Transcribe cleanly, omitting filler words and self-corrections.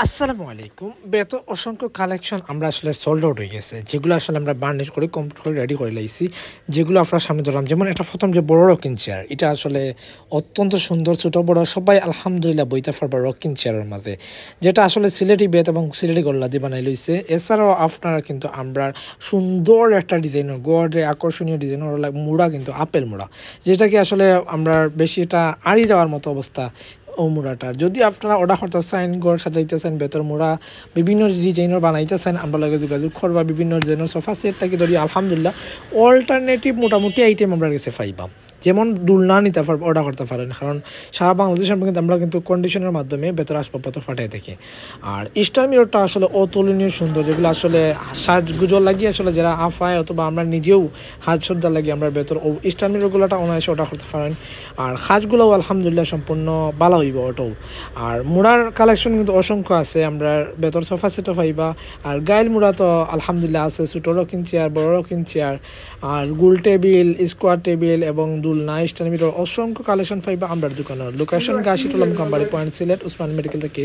আসসালামু আলাইকুম। বেত অসংখ্য কালেকশন আমরা আসলে সোল্ড আউট হয়ে গেছে। যেগুলো আসলে আমরা বার্নিশ করে কমপ্লিট করে রেডি করে লাইছি। যেগুলো আপনার সামনে ধরলাম। যেমন এটা ১ম যে বড় রকিং চেয়ার। এটা আসলে অত্যন্ত সুন্দর ছোট বড় সবাই আলহামদুলিল্লাহ বইতে পারবে রকিং চেয়ারের মাঝে। যেটা আসলে সিলেটি বেত এবং সিলেটি গল্লা দিয়ে বানাই লইছে। এছাড়াও আপনারা কিন্তু আমরা সুন্দর একটা ডিজাইনের গড়ে আকর্ষণীয় ডিজাইনের মুড়া কিন্তু আপেল মুড়া। যেটাকে আসলে আমরা বেশি এটা আড়ি যাওয়ার মতো অবস্থা ও মুড়াটা যদি আপনারা অর্ডার করতে চান ঘর সাজাইতেছেন বেতর মুড়া বিভিন্ন ডিজাইনের বানাইতেছেন আমরা লাগে যোগাযোগ করবা বিভিন্ন ডিজাইনের সোফা সেট থেকে ধরি আলহামদুলিল্লাহ অল্টারনেটিভ মোটামুটি আইটেম আমরা কাছে পাইবাম যেমন দুলনা নিতে পারবো অর্ডার করতে পারেন কারণ সারা বাংলাদেশের কিন্তু আমরা কিন্তু কন্ডিশনের মাধ্যমে বেতর আসবাবপত্র ফাটাই থাকি আর স্টার মিররটা আসলে অতুলনীয় সুন্দর যেগুলো আসলে সাজগুজো লাগিয়ে আসলে যারা আফায় অথবা আমরা নিজেও সাজসজ্জা লাগিয়ে আমরা বেতর স্টার মিররগুলোটা অনায়াসে অর্ডার করতে পারেন আর সাজগুলোও আলহামদুলিল্লাহ সম্পূর্ণ ভালো হইব ওটাও আর মুড়ার কালেকশন কিন্তু অসংখ্য আছে আমরা বেতর সোফা সেটও পাইবা আর গাইল মুড়া তো আলহামদুলিল্লাহ আছে ছোটো রকিং চেয়ার বড় রকিং চেয়ার আর গোল টেবিল স্কোয়ার টেবিল এবং দুলনা স্ট্যান্ড মিরর অসংখ্য কালেকশন পাইবা আমরা দোকানের লোকেশন গাছিটুলাম company point Sylhet Usman medical থেকে